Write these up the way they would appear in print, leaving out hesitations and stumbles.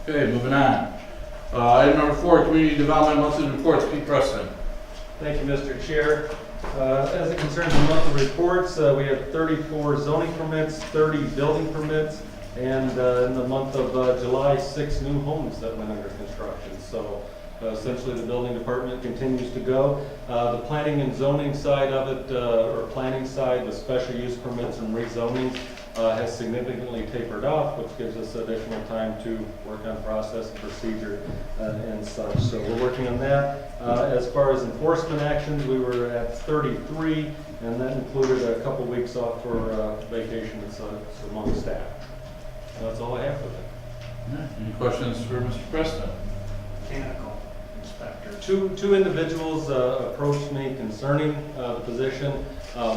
Okay, moving on. Item number 4, Community Development Monthly Reports, Pete Preston. Thank you, Mr. Chair. As it concerns the monthly reports, we have 34 zoning permits, 30 building permits, and in the month of July, 6 new homes that went under construction. So essentially the building department continues to go. The planning and zoning side of it, or planning side, the special use permits and rezoning has significantly tapered off, which gives us additional time to work on process and procedure and such. So we're working on that. As far as enforcement actions, we were at 33, and that included a couple weeks off for vacation among staff. That's all I have for that. Any questions for Mr. Preston? Mechanical inspector. Two individuals approached me concerning the position.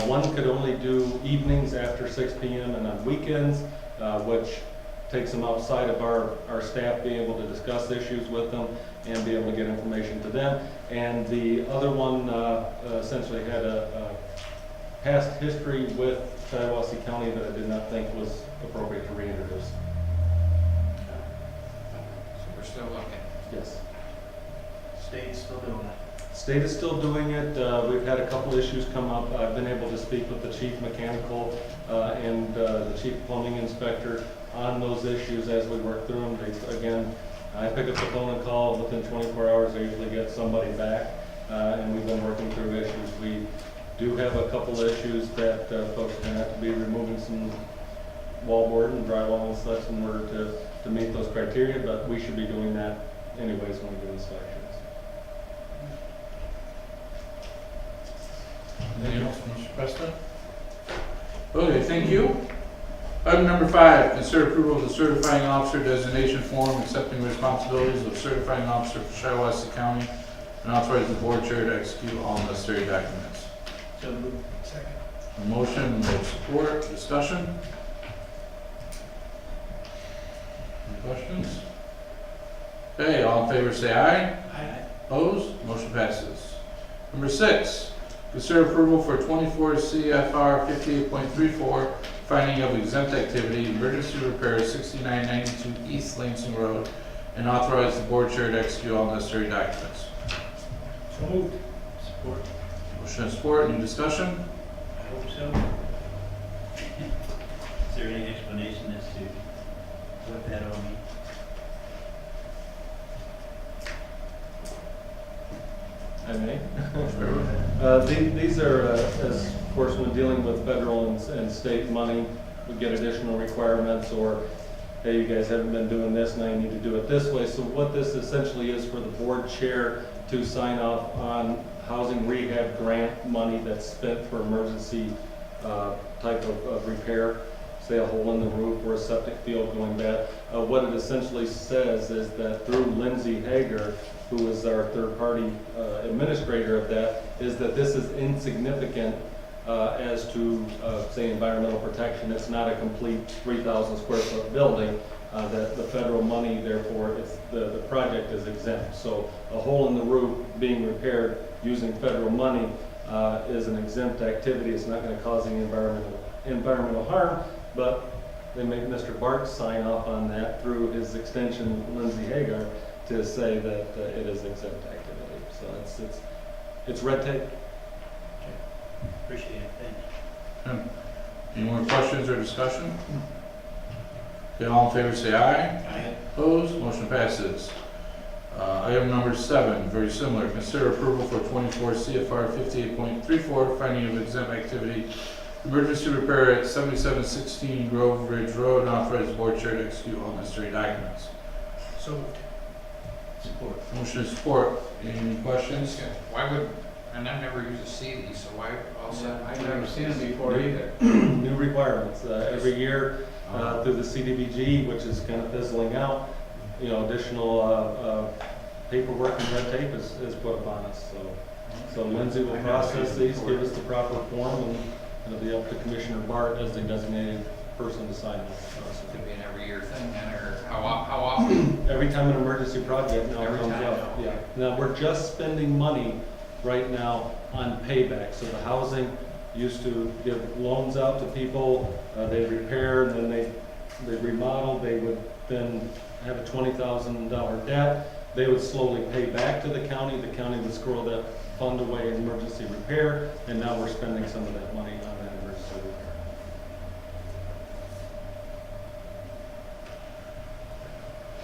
One could only do evenings after 6 p.m. and on weekends, which takes them outside of our staff being able to discuss issues with them and be able to get information to them. And the other one essentially had a past history with Shiawassee County that I did not think was appropriate to reintroduce. So we're still looking. Yes. State's still doing it. State is still doing it. We've had a couple issues come up. I've been able to speak with the chief mechanical and the chief plumbing inspector on those issues as we work through them. Again, I pick up the phone and call. Within 24 hours, I usually get somebody back, and we've been working through issues. We do have a couple issues that folks are going to have to be removing some wallboard and drywall and such in order to meet those criteria, but we should be doing that anyways when we do inspections. Anything else from Mr. Preston? Okay, thank you. Item number 5, consider approval of the certifying officer designation form accepting responsibilities of certifying officer for Shiawassee County and authorize the board chair to execute all necessary documents. So moved. Second. A motion with support, discussion. Any questions? Okay, all in favor say aye. Aye. Opposed? Motion passes. Number 6, consider approval for 24 CFR 58.34, finding of exempt activity, emergency repair 6992 East Lansing Road, and authorize the board chair to execute all necessary documents. So moved. Support. Motion and support, any discussion? I hope so. Is there any explanation as to what that all means? I may. These are, as of course, when dealing with federal and state money, we get additional requirements, or hey, you guys haven't been doing this, now you need to do it this way. So what this essentially is for the board chair to sign off on housing rehab grant money that's spent for emergency type of repair, say a hole in the roof or a septic field going bad. What it essentially says is that through Lindsay Hager, who is our third-party administrator of that, is that this is insignificant as to, say, environmental protection. It's not a complete 3,000 square foot building. That the federal money, therefore, the project is exempt. So a hole in the roof being repaired using federal money is an exempt activity. It's not going to cause any environmental harm, but they make Mr. Bart sign off on that through his extension, Lindsay Hagar, to say that it is exempt activity. So it's red tape. Appreciate it, thank you. Any more questions or discussion? Okay, all in favor say aye. Aye. Opposed? Motion passes. Item number 7, very similar. Consider approval for 24 CFR 58.34, finding of exempt activity, emergency repair at 7716 Grove Ridge Road, and authorize the board chair to execute all necessary documents. So moved. Support. Motion is support. Any questions? Why would, and I've never used a CD, so why also? I've never seen it before either. New requirements every year through the CDBG, which is kind of fizzling out. You know, additional paperwork and red tape is put upon us. So Lindsay will process these, give us the proper form, and it'll be up to Commissioner Bart as the designated person to sign it. It could be an every year thing, then, or how often? Every time an emergency project now Every comes time, up. okay. Yeah. Now, we're just spending money right now on payback. So the housing used to give loans out to people, they repair, and then they they remodel, they would then have a $20,000 debt. They would slowly pay back to the county would squirrel that fund away in emergency repair, and now we're spending some of that money on that emergency repair.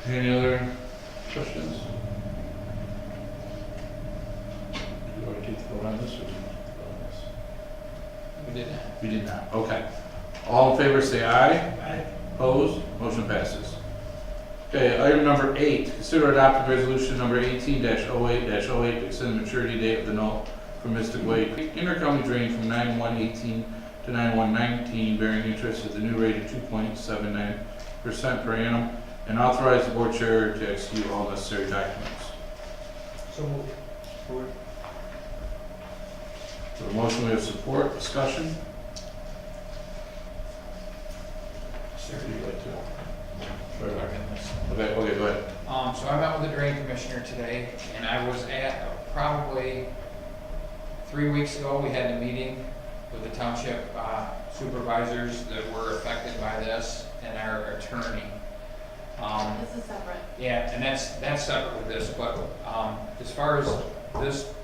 Any other questions? Do you want to take the vote on this, or do you want to vote on this? We did that. We did not, okay. All in favor, say aye. Aye. Opposed? Motion passes. Okay, item number 8, consider adopting resolution number 18-08-08 to extend the maturity date of the note for Mystic Way intercounty drain from 9/1/18 to 9/1/19, bearing interest at the new rate of 2.79% per annum, and authorize the board chair to execute all necessary documents. So moved. Support. For the motion, we have support, discussion. Sarah, do you like to? Sure. Okay, go ahead. So I met with the drain commissioner today, and I was at, probably 3 weeks ago, we had a meeting with the township supervisors that were affected by this, and our attorney. This is separate. Yeah, and that's separate with this, but as far as this,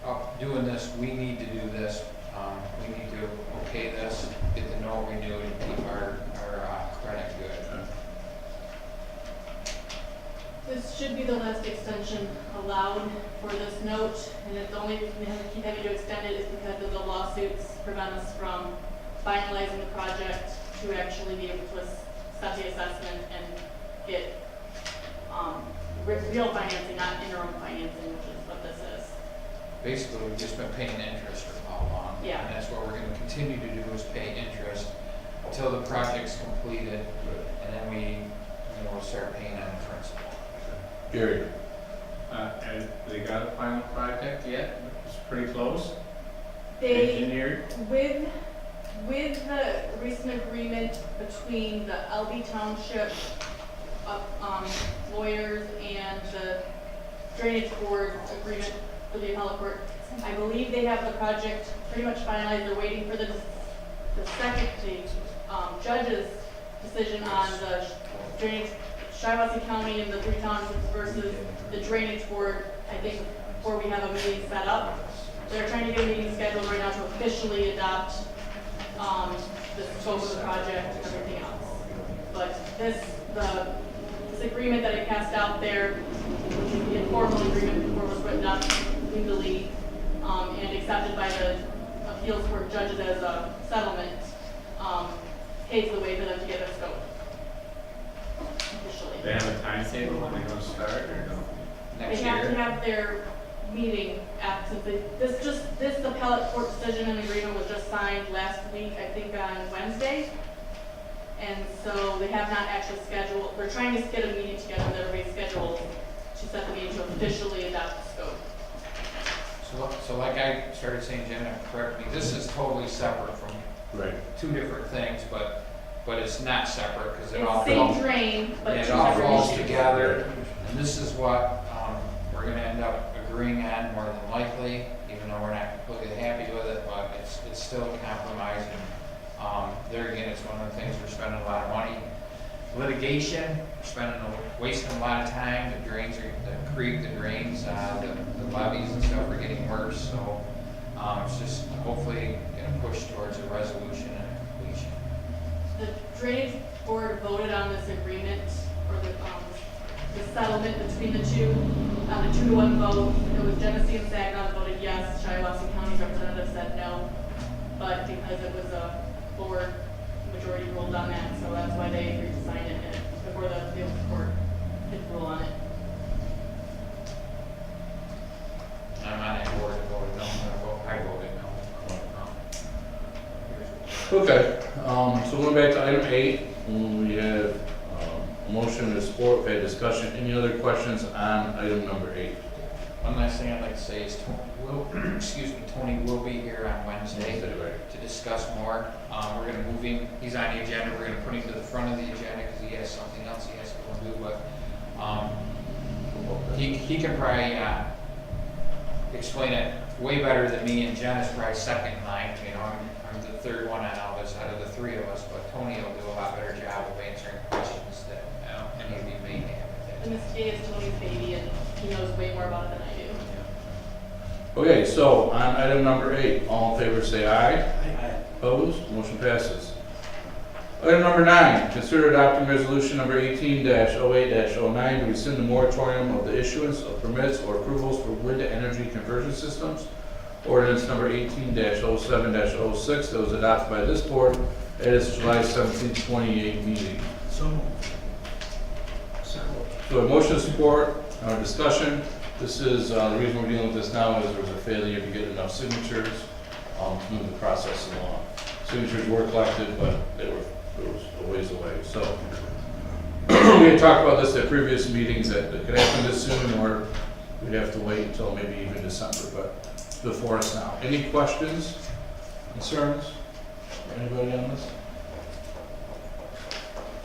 doing this, we need to do this. We need to okay this, get the note renewed, and keep our credit good. This should be the last extension allowed for this note, and it's only reason we keep having to extend it is because of the lawsuits prevent us from finalizing the project to actually be able to set the assessment and get real financing, not interim financing, which is what this is. Basically, we've just been paying interest for how long? Yeah. And that's what we're gonna continue to do, is pay interest until the project's completed, and then we'll start paying on the principal. Gary? And they got a final project yet? It's pretty close. They, Engineered? with the recent agreement between the LB Township lawyers and the drainage board agreement for the appellate court, I believe they have the project pretty much finalized. They're waiting for the second, judge's decision on the drainage, Shiawassee County and the 3 townships versus the drainage board, I think, before we have a meeting set up. They're trying to get a meeting scheduled right now to officially adopt the scope of the project and everything else. But this agreement that I passed out there, which is the informal agreement before it was written up legally and accepted by the appeals court judges as a settlement, paves the way for them to get a scope officially. They have a timetable when they're gonna start or no? Next They have to year, have their meeting after, this appellate court decision and agreement was just signed last week, I think on Wednesday. And so they have not actually scheduled, they're trying to get a meeting together with everybody's scheduled to set the meeting to officially adopt the scope. so like I started saying, Jenna, correct me, this is totally separate from Right. 2 different things, but it's not separate, because it It's all same falls, drain, but it two all separate falls issues. together. And this is what we're gonna end up agreeing on more than likely, even though we're not completely happy with it, but it's still a compromise. And there again, it's one of the things we're spending a lot of money. Litigation, wasting a lot of time. The drains are, the creek, the drains, the levees and stuff are getting worse. So it's just hopefully gonna push towards a resolution and a completion. The drainage board voted on this agreement, or the settlement between the two, on a 2-to-1 vote. It was Genesee and Saginaw that voted yes, Shiawassee County representative said no. But because it was a board, majority ruled on that, so that's why they agreed to sign it before the appeals court could rule on it. I'm on that board, I voted no, I voted no. Okay, so going back to item 8, we have a motion and support, we've had discussion. Any other questions on item number 8? One last thing I'd like to say is Tony will be here on Wednesday to discuss more. We're gonna move him, he's on the agenda, we're gonna put him to the front of the agenda because he has something else he has to go do, but he can probably explain it way better than me, and Jen is probably second in line. You know, I'm the third one on all this out of the 3 of us, but Tony will do a lot better job of answering questions MSTA is Tony's baby, and he knows way more about it than I do. Okay, so on item number 8, all in favor say aye. Aye. Opposed? Motion passes. Item number 9, consider adopting resolution number 18-08-09 to rescind the moratorium of the issuance of permits or approvals for wind energy conversion systems. Ordinance number 18-07-06 that was adopted by this board at its July 17, 2018 meeting. So moved. Second. So a motion of support, discussion. This is, the reason we're dealing with this now is there was a failure to get enough signatures to move the process along. Signatures were collected, but it was a ways away. So we had talked about this at previous meetings that it could happen this soon, or we'd have to wait until maybe even December, but it's before us now. Any questions, concerns? Anybody on this?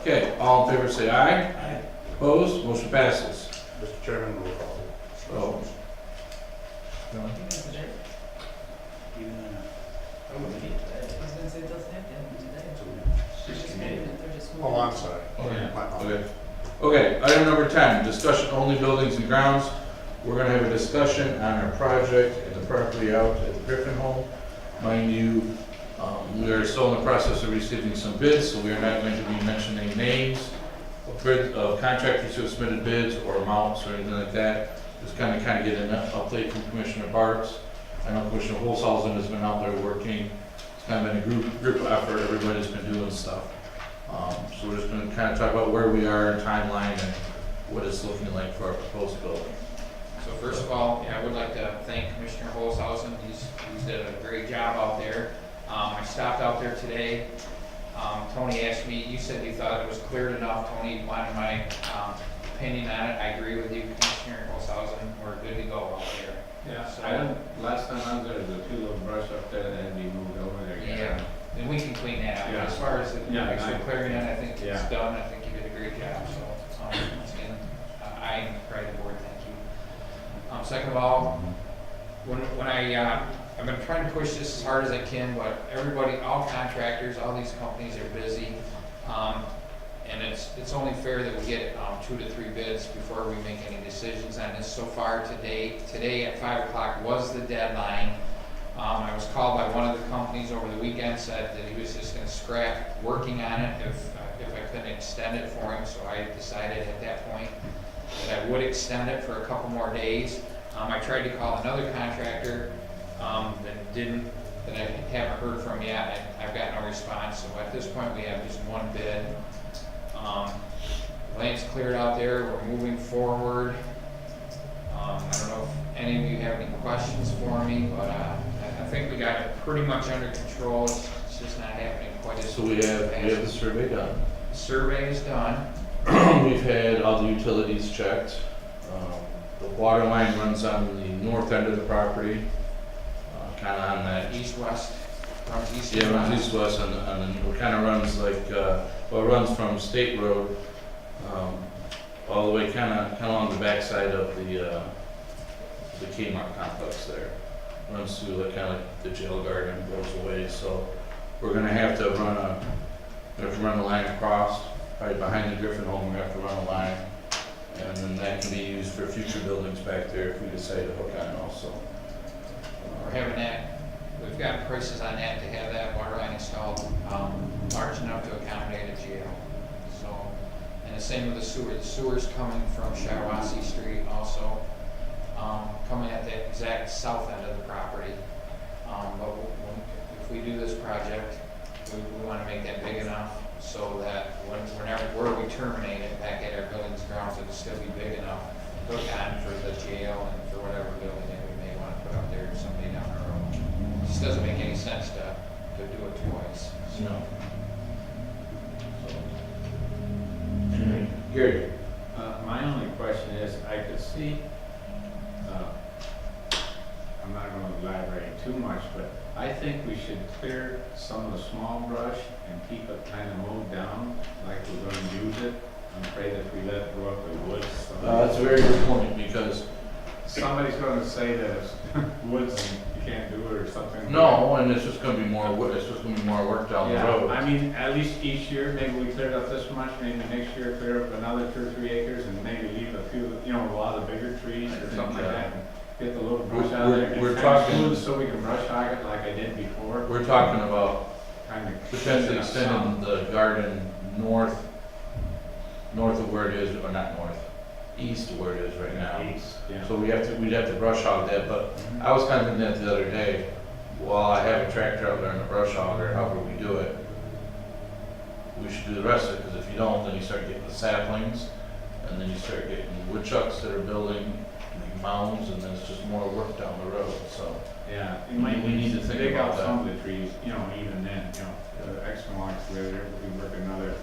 Okay, all in favor say aye. Aye. Opposed? Motion passes. Mr. Chairman, roll call. So, Even then, Oh, we need I was gonna say, it doesn't have to happen today. to- They're just moving it, they're just moving Oh, I'm it. sorry. okay. My fault. Okay. Okay, item number 10, discussion only buildings and grounds. We're gonna have a discussion on our project and the property out at the Griffin home. Mind you, we are still in the process of receiving some bids, so we are not going to be mentioning names of contractors who have submitted bids or amounts or anything like that. Just kind of get an update from Commissioner Parks. I know Commissioner Holzhausen has been out there working. It's kind of been a group effort. Everybody's been doing stuff. So we're just going to kind of talk about where we are in timeline and what it's looking like for our proposed building. So first of all, I would like to thank Commissioner Holzhausen. He's did a great job out there. I stopped out there today. Tony asked me, you said you thought it was cleared enough. Tony wanted my opinion on it. I agree with you, Commissioner Holzhausen. We're good to go out there. Yeah, So- I don't, last time I was there, there was a few little brush up there that had to be moved over there. Yeah, and we can clean that up. Yeah. As far as the Yeah, actually clearing it, I think it's Yeah. done. I think you did a great job. So, once again, I am proud of the board. Thank you. Second of all, when I've been trying to push this as hard as I can, but everybody, all contractors, all these companies are busy. And it's only fair that we get 2 to 3 bids before we make any decisions on this. So far today at 5 o'clock was the deadline. I was called by one of the companies over the weekend, said that he was just gonna scrap working on it if I couldn't extend it for him. So I decided at that point that I would extend it for a couple more days. I tried to call another contractor, that I haven't heard from yet. I've got no response. So at this point, we have just one bid. Land's cleared out there. We're moving forward. I don't know if any of you have any questions for me, but I think we got it pretty much under control. It's just not happening quite as So we have the fast. survey done. Survey is done. We've had all the utilities checked. The water line runs on the north end of the property, kind of on that East-west, runs east Yeah, it and runs west. east-west, and it kind of runs like, well, it runs from State Road, all the way kind of along the backside of the Kmart complex there. Runs through like, kind of like the jail garden, goes away, so we're gonna have to run a line across, right behind the Griffin home, we have to run a line. And then that can be used for future buildings back there if we decide to hook on also. We're having that, we've got prices on that to have that water line installed, large enough to accommodate a jail. So, and the same with the sewer. The sewer's coming from Shiawassee Street also, coming at the exact south end of the property. If we do this project, we want to make that big enough so that where we terminate it back at our buildings and grounds, it'll still be big enough to hook on for the jail and for whatever building that we may want to put up there someday down the road. It just doesn't make any sense to do it twice. You know? Gary? My only question is, I could see, I'm not gonna elaborate too much, but I think we should clear some of the small brush and keep it kind of mowed down like we're gonna use it. I'm afraid if we let it grow up in woods, That's a very good point, because somebody's gonna say that it's woods and can't do it or something. No, and it's just gonna be more, it's just gonna be more work down the Yeah, road. I mean, at least each year, maybe we cleared up this much, maybe next year clear up another 2 or 3 acres and maybe leave a few, you know, a lot of bigger trees or something like that. And get the little brush out of there. and We're kinda talking- smooth so we can brush hog it like I did before. We're talking about Kind of potentially extending the garden north of where it is, or not north, east of where it is right now. Yeah. So we'd have to brush hog that, but I was kind of thinking that the other day, while I have a tractor out there in the brush hog, or however we do it, we should do the rest of it, because if you don't, then you start getting the saplings, and then you start getting woodchucks that are building mounds, and then it's just more work down the road, so. Yeah, you might We need to think dig about out that. some of the trees, you know, even then, you know, the extra logs where we work another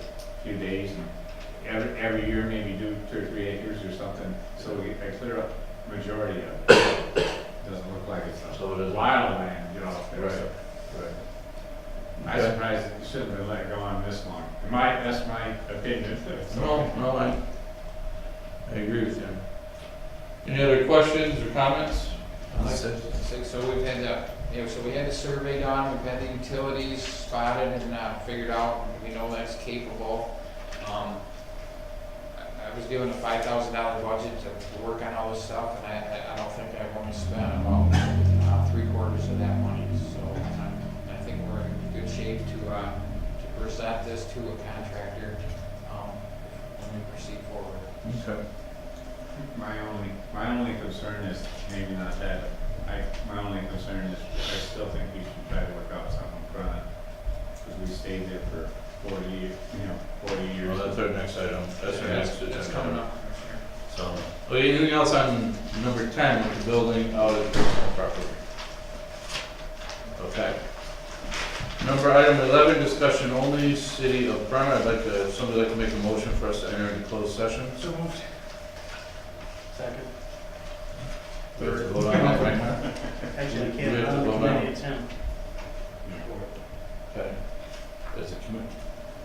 few days and every year maybe do 2 or 3 acres or something, so we clear up majority of it. Doesn't look like it's So it a is. wild land, you know, up there. Right, So right. I'm Okay. surprised it shouldn't have been let go on this long. That's my opinion. So- No, I agree with you. Any other questions or comments? So we've had so we had the survey done, we've had the utilities spotted and figured out, we know that's capable. I was given a $5,000 budget to work on all this stuff, and I don't think I've only spent about 3/4 of that money. So I think we're in good shape to present this to a contractor when we proceed forward. Okay. My only concern is maybe not that. My only concern is I still think we should try to work out something in front of, because we stayed there for 40 years, 40 years. Well, that's our next item, that's our next agenda. That's coming up, Commissioner. So, okay, anything else on number 10 with the building out of personal property? Okay. Item 11, discussion only, City of Brenner. Somebody like to make a motion for us to enter into closed session? So moved. Second. We have to vote on that right now? Actually, We I can't, have to on the vote now. committee, it's him. Okay. As a committee.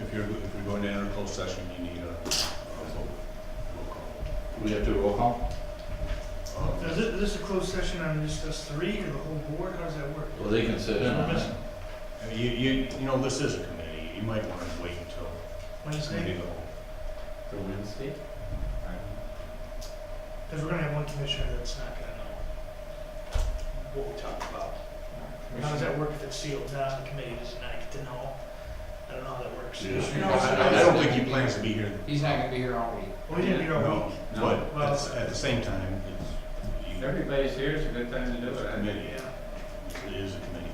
If you're going to enter a closed session, you need a vote. We have to roll call? Is this a closed session on just us 3 or the whole board? How does that work? Well, they can sit in on it. I mean, you know, this is a committee, you might want to wait until Wednesday? maybe the For Wednesday? Because we're gonna have one commissioner that's not gonna know what we talk about. How does that work if it's sealed? Now, the committee does not get to know. I don't know how that works. Yeah. I don't think he plans to be here. He's not gonna be here all week. Well, we didn't get our No, week. but Well- at the same time, If everybody's here, it's a good time to do it's a it. committee. Yeah. It is a committee.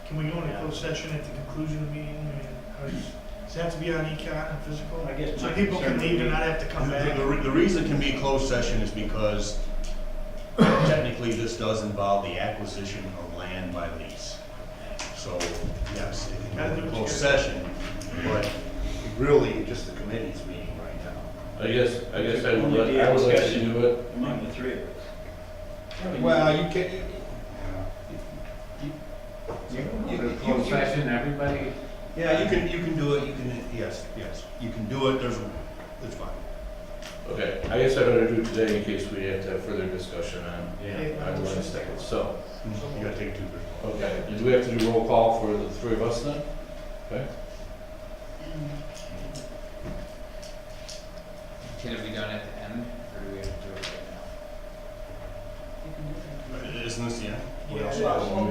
Can we go into closed session at the conclusion of the meeting? I mean, does it have to be on econ and physical? I guess So my people can concern leave would and be- not have to come back? The reason it can be closed session is because technically this does involve the acquisition of land by lease. So, yes, it Gotta can do be what closed you gotta session, but really just the committee's meeting right now. I guess I would Only let the you discussion. do it. Among the 3 of us. Well, you can, You can close session, everybody, yeah, you can do it, yes, you can do it, it's fine. Okay, I guess I better do it today in case we have to have further discussion on yeah. Wednesday. So, You gotta take 2 or 3. okay, do we have to do roll call for the 3 of us then? Okay. Can it be done at the end, or do we have to do it right now? Isn't this the end? What Yeah, else? it is. We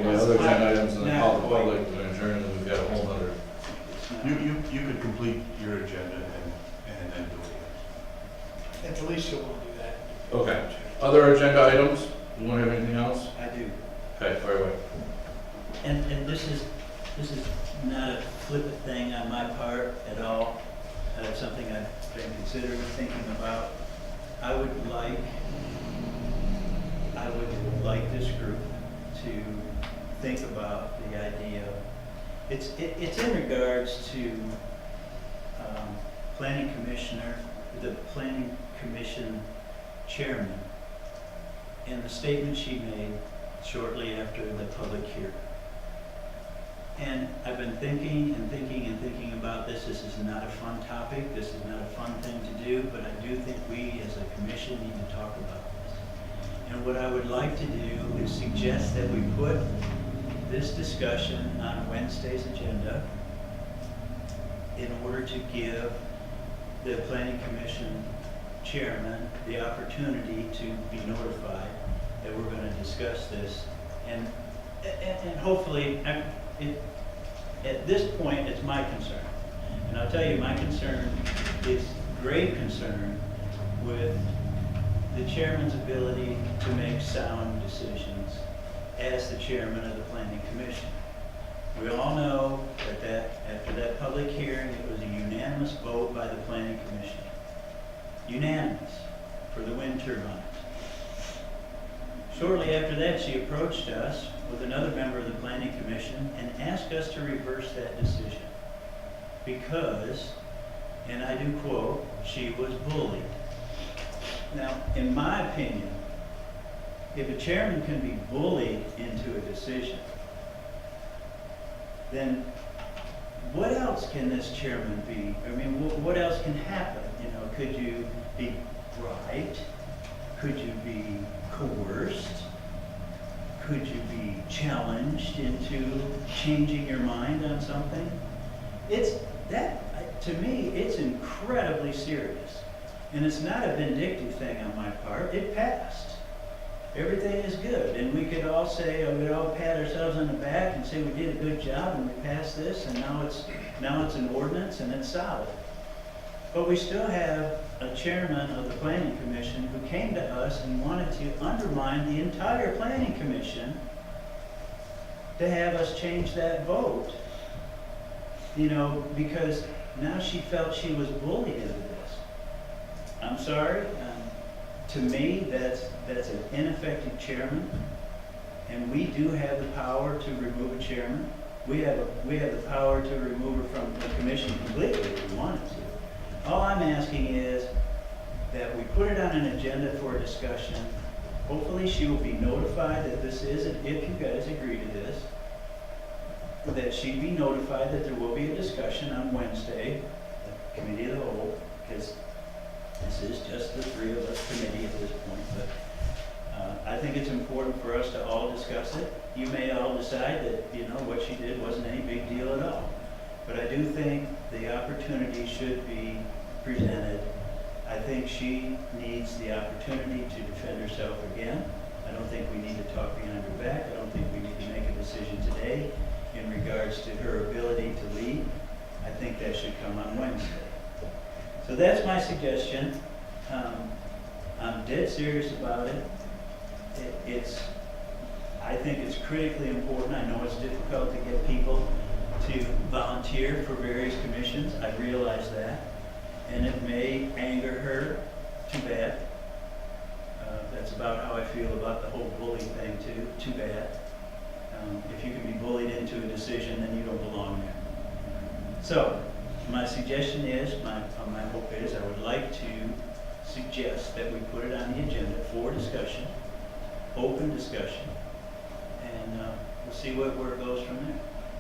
got other agenda items and then Now, call the public, and adjourn, and then we've got a whole other. You could complete your agenda and then do it. At the least you'll want to do that. Okay. Other agenda items? You want to have anything else? I do. Okay, fire away. And this is not a flippant thing on my part at all. It's something I've been considering, thinking about. I would like this group to think about the idea. It's in regards to planning commissioner, the planning commission chairman, and the statement she made shortly after the public hearing. And I've been thinking about this. This is not a fun topic. This is not a fun thing to do, but I do think we as a commission need to talk about this. And what I would like to do is suggest that we put this discussion on Wednesday's agenda in order to give the planning commission chairman the opportunity to be notified that we're gonna discuss this. And hopefully, at this point, it's my concern. And I'll tell you, my concern is grave concern with the chairman's ability to make sound decisions as the chairman of the planning commission. We all know that after that public hearing, it was a unanimous vote by the planning commission. Unanimous for the wind turbines. Shortly after that, she approached us with another member of the planning commission and asked us to reverse that decision. Because, and I do quote, she was bullied. Now, in my opinion, if a chairman can be bullied into a decision, then what else can this chairman be? I mean, what else can happen? You know, could you be bribed? Could you be coerced? Could you be challenged into changing your mind on something? To me, it's incredibly serious. And it's not a vindictive thing on my part. It passed. Everything is good. And we could all say, we'd all pat ourselves on the back and say we did a good job and we passed this and now it's an ordinance and it's solid. But we still have a chairman of the planning commission who came to us and wanted to undermine the entire planning commission to have us change that vote. You know, because now she felt she was bullied into this. I'm sorry. To me, that's an ineffective chairman, and we do have the power to remove a chairman. We have the power to remove her from the commission completely if we wanted to. All I'm asking is that we put it on an agenda for a discussion. Hopefully she will be notified that this is, if you guys agree to this, that she be notified that there will be a discussion on Wednesday, the committee of the whole, because this is just the three of us committee at this point, but I think it's important for us to all discuss it. You may all decide that, you know, what she did wasn't any big deal at all. But I do think the opportunity should be presented. I think she needs the opportunity to defend herself again. I don't think we need to talk behind her back. I don't think we need to make a decision today in regards to her ability to lead. I think that should come on Wednesday. So that's my suggestion. I'm dead serious about it. I think it's critically important. I know it's difficult to get people to volunteer for various commissions. I realize that. And it may anger her. Too bad. That's about how I feel about the whole bullying thing too. Too bad. If you can be bullied into a decision, then you don't belong there. So, my suggestion is, my hope is, I would like to suggest that we put it on the agenda for discussion, open discussion, and we'll see where it goes from there.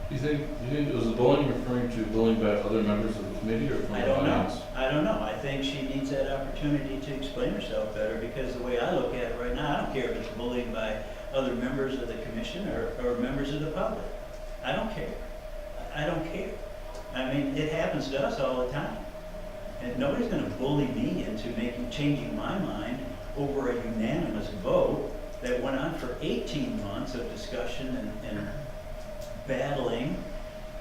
Do you think was the bullying referring to bullying by other members of the committee or from I the don't know. audience? I don't know. I think she needs that opportunity to explain herself better, because the way I look at it right now, I don't care if it's bullying by other members of the commission or members of the public. I don't care. I don't care. I mean, it happens to us all the time. And nobody's gonna bully me into changing my mind over a unanimous vote that went on for 18 months of discussion and battling.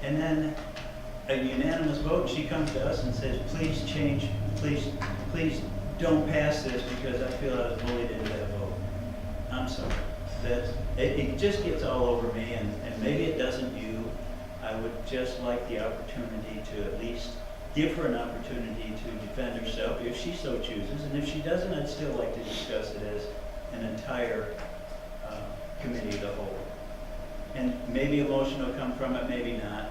And then a unanimous vote, she comes to us and says, please change, please don't pass this because I feel I was bullied into that vote. I'm sorry. It just gets all over me, and maybe it doesn't you. I would just like the opportunity to at least give her an opportunity to defend herself if she so chooses. And if she doesn't, I'd still like to discuss it as an entire committee of the whole. And maybe a motion will come from it, maybe not.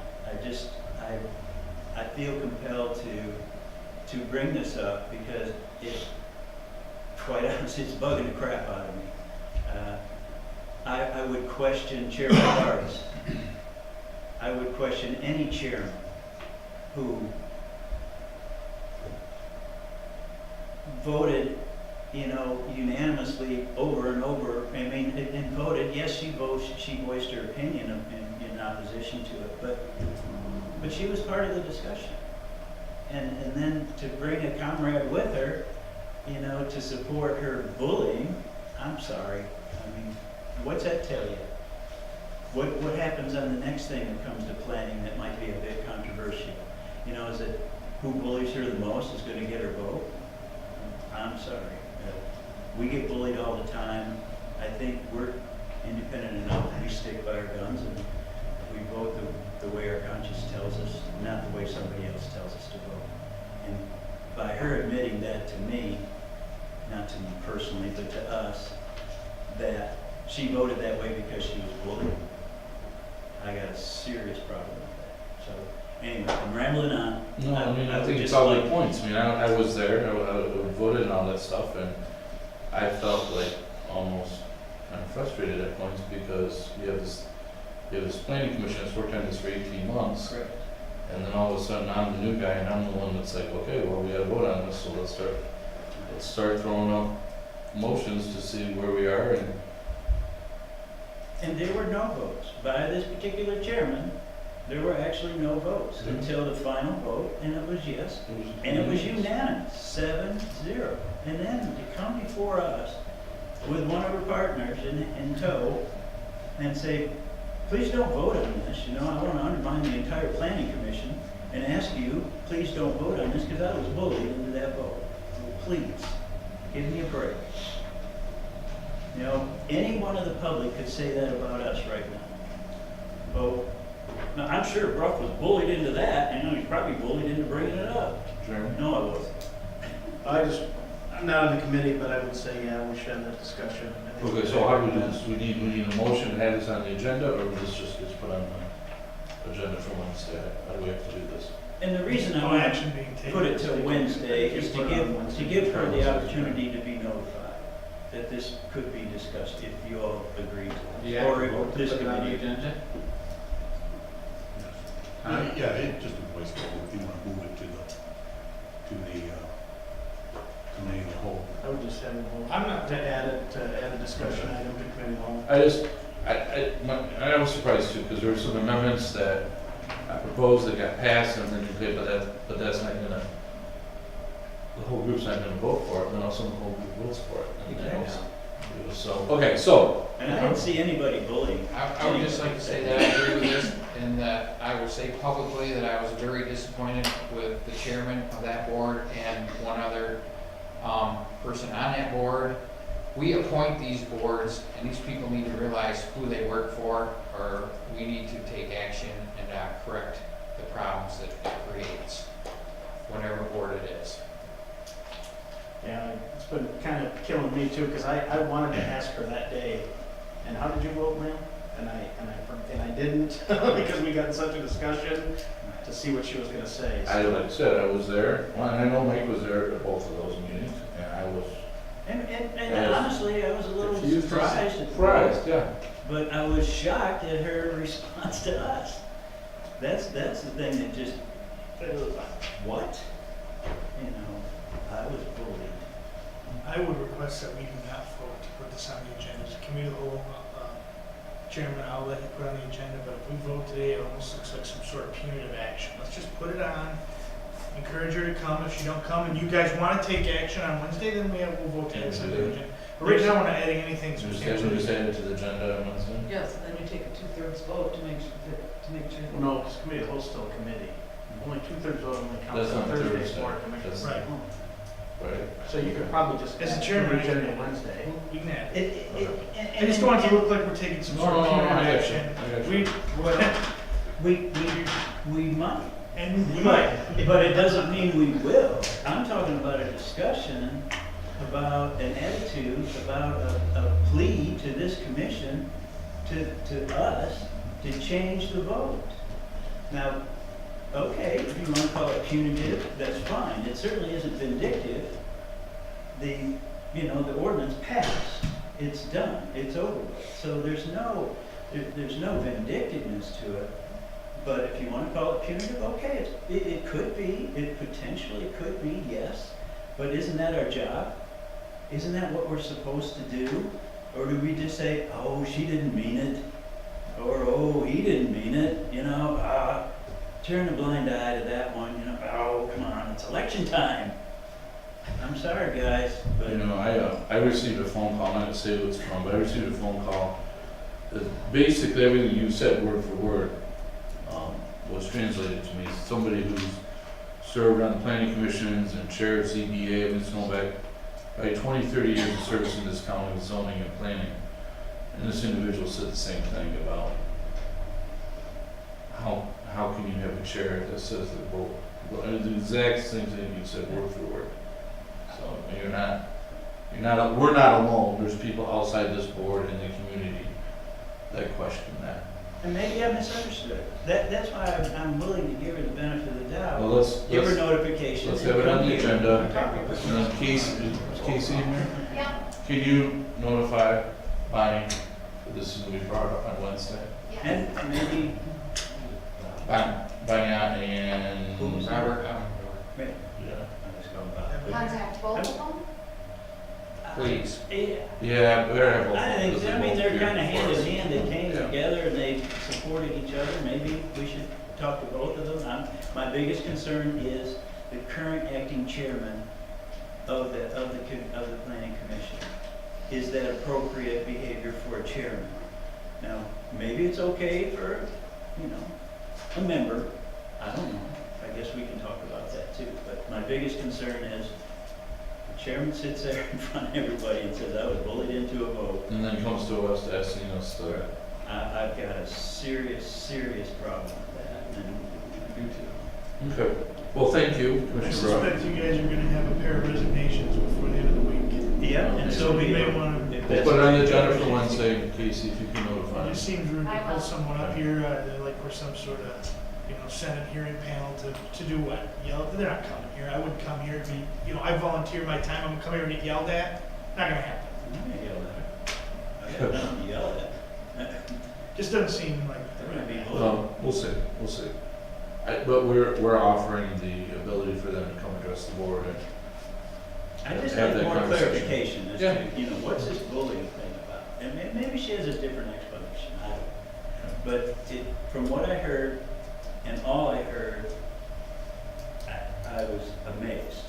I feel compelled to bring this up because quite honestly, it's bugging the crap out of me. I would question Chairman Barnes. I would question any chairman who voted you know, unanimously over and over, I mean, and voted, yes, she voiced her opinion in opposition to it, but she was part of the discussion. And then to bring a comrade with her, you know, to support her bullying, I'm sorry. I mean, what's that tell you? What happens on the next thing that comes to planning that might be a bit controversial? You know, is it who bullies her the most is going to get her vote? I'm sorry. We get bullied all the time. I think we're independent enough. We stick by our guns and we vote the way our conscience tells us, not the way somebody else tells us to vote. And by her admitting that to me, not to me personally, but to us, that she voted that way because she was bullied, I got a serious problem with that. So anyway, I'm rambling on. No, I mean, I would think it's just all like- good points. I mean, I was there, I voted and all that stuff, and I felt like almost kind of frustrated at points because you have this planning commission that's worked on this for 18 months, Correct. and then all of a sudden I'm the new guy and I'm the one that's like, okay, well, we gotta vote on this, so let's start throwing up motions to see where we are, And there were no votes. By this particular chairman, there were actually no votes Mhm. until the final vote, and it was yes. And it was unanimous, 7-0. And then to come before us with one of our partners in tow and say, please don't vote on this, you know, I want to undermine the entire planning commission and ask you, please don't vote on this because I was bullied into that vote. Please, give me a break. You know, any one of the public could say that about us right now. Vote. Now, I'm sure Brock was bullied into that, you know, he's probably bullied into bringing it up. Jeremy? No, I wasn't. I'm not on the committee, but I would say, yeah, we should have that discussion. I think- Okay, so how do we do this? We need a motion to have this on the agenda, or this just gets put on the agenda for Wednesday? How do we have to do this? And the reason I No want action being to taken. put it till Wednesday is Put it on Wednesday. to give her the opportunity to be notified that this could be discussed if you all agree to Do it. you have Or to vote to this put it on the committee. agenda? Yeah, it's just a placeholder if you want to move it to the committee of the whole. I would just have a vote. I'm not to add a discussion item to committee hall. I was surprised too, because there were some amendments that I proposed that got passed, and then, okay, but that's not gonna, the whole group's not gonna vote for it, and then also the whole group votes for it. And then Exactly. So, okay, so, And I didn't see anybody bullying. I would just like to say that I agree with this, and that I will say publicly that I was very disappointed with the chairman of that board and one other person on that board. We appoint these boards, and these people need to realize who they work for, or we need to take action and correct the problems that it creates, whatever board it is. Yeah, it's been kind of killing me too, because I wanted to ask her that day, and how did you vote, ma'am? And I didn't, because we got in such a discussion to see what she was gonna say. like I said, I was there, well, and I know Mike was there at both of those meetings, and I was And Yes. honestly, I was a little confused, surprised at surprised, yeah. but I was shocked at her response to us. That's the thing that just, what? You know, I was bullied. I would request that we do not vote to put this on the agenda. As a committee of the whole, Chairman, I'll let you put it on the agenda, but if we vote today, it almost looks like some sort of punitive action. Let's just put it on, encourage her to come. If she don't come and you guys want to take action on Wednesday, then we'll vote to add this on the agenda. But right now, we're not adding anything Just substantial. add it to the agenda on Wednesday. Yes, and then you take a 2/3 vote to make sure that. Well, no, because committee of the whole still a committee. Only 2/3 vote only counts That's on on Thursdays Thursday. for a commission. That's- Right. Right. So you could probably just. As a add chairman, to the I can agenda add it. Wednesday. We can add it. And I just don't want it to look like we're taking some sort of No, punitive I got you. action. I got you. we might. And we might. But it doesn't mean we will. I'm talking about a discussion about an attitude, about a plea to this commission, to us, to change the vote. Now, okay, if you want to call it punitive, that's fine. It certainly isn't vindictive. The ordinance passed. It's done. It's over with. So there's no vindictiveness to it. But if you want to call it punitive, okay, it could be, it potentially could be, yes. But isn't that our job? Isn't that what we're supposed to do? Or do we just say, oh, she didn't mean it? Or, oh, he didn't mean it, you know, turn a blind eye to that one, you know, oh, come on, it's election time. I'm sorry, guys, but. You know, I received a phone call, not to say what's from, but I received a phone call that basically everything you said word for word was translated to me. Somebody who's served on the planning commissions and chaired ZBA, and it's going back by 20, 30 years of service in this county with zoning and planning. And this individual said the same thing about how can you have a chair that says that, well, the exact same thing you said word for word. So we're not alone. There's people outside this board in the community that question that. And maybe I misunderstood. That's why I'm willing to give her the benefit of the doubt. Well, let's Give her notification. let's and have it on come the here. agenda. and talk about it. And then Casey, is Casey in here? Yeah. Can you notify Bonnie that this is going to be brought up on Wednesday? And maybe, Bonnie and Robert, yeah. Contact both of them? please. yeah. Yeah, we better have both. I think, I mean, they're kind of hand in hand, they came Yeah. together and they supported each other, maybe we should talk to both of them. My biggest concern is the current acting chairman of the planning commission. Is that appropriate behavior for a chairman? Now, maybe it's okay for, you know, a member, I don't know, I guess we can talk about that too, but my biggest concern is the chairman sits there in front of everybody and says, I was bullied into a vote. And then comes to us asking us to. I've got a serious problem with that, and I do too. Okay. Well, thank you, I Commissioner Brown. suspect you guys are gonna have a pair of resignations before the end of the week. Yeah, and so we we may wanna, We'll put it on the agenda for Wednesday, Casey, if you can notify it us. just seems rude to I pull will. someone up here, like we're some sort of, you know, Senate hearing panel to do what? Yell, they're not coming here, I wouldn't come here to be, you know, I volunteer my time, I'm gonna come here and get yelled at, not gonna happen. I'm gonna yell at her. I got nothing to yell at. Just doesn't seem like. They're gonna be bullied. We'll see. But we're offering the ability for them to come address the board and I just have need that more conversation. clarification as Yeah. to, you know, what's this bullying thing about? And maybe she has a different explanation, I don't know. But from what I heard, and all I heard, I was amazed.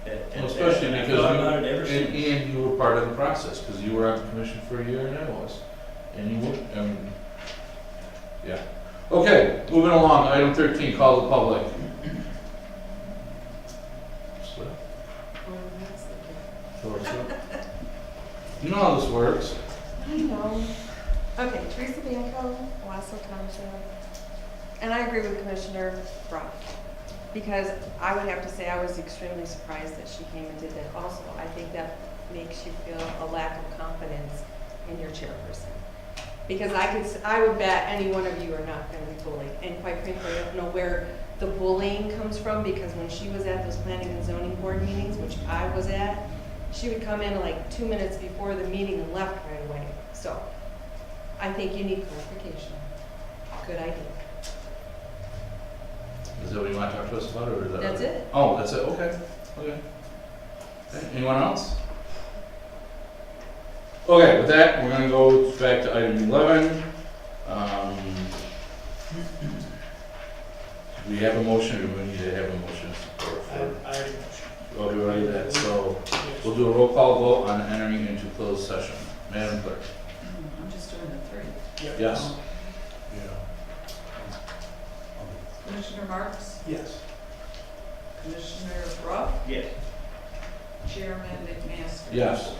Well, especially and I because thought about it ever since. and you were part of the process, because you were on the commission for a year and I was. And you would, yeah. Okay, moving along, item 13, call the public. Slip. Short slip. You know how this works. I know. Okay, Teresa Bianco, Wasco Township. And I agree with Commissioner Brock, because I would have to say I was extremely surprised that she came and did that also. I think that makes you feel a lack of confidence in your chairperson. Because I would bet any one of you are not gonna be bullied. And quite frankly, I don't know where the bullying comes from, because when she was at those planning and zoning board meetings, which I was at, she would come in like 2 minutes before the meeting and left right away. So I think you need clarification. Good idea. Is that what you want to talk to us about, or is that? That's it. Oh, that's it, okay. Okay, anyone else? Okay, with that, we're gonna go back to item 11. Do we have a motion, or do we need to have a motion support I for? already motioned. Okay, we already did that, so Yes. we'll do a roll call vote on entering into closed session. Madam Clerk? I'm just doing the three. Yep. Yes. Commissioner Marks, Yes. Commissioner Ruff, Yes. Chairman McMaster. Yes.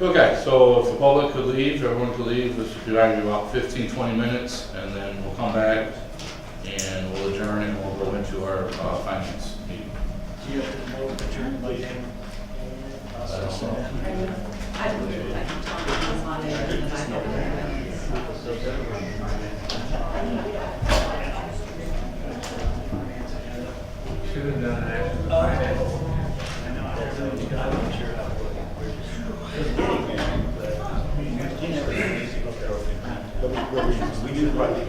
Okay, so if the public could leave, everyone could leave, this would be about 15, 20 minutes, and then we'll come back and we'll adjourn and we'll go into our finance meeting. Do you have to know the term by name? I don't know. I can talk to them on it, and I Should have done that. I know, I'm not sure how it works. We're just getting there, but you never used to go there. We do probably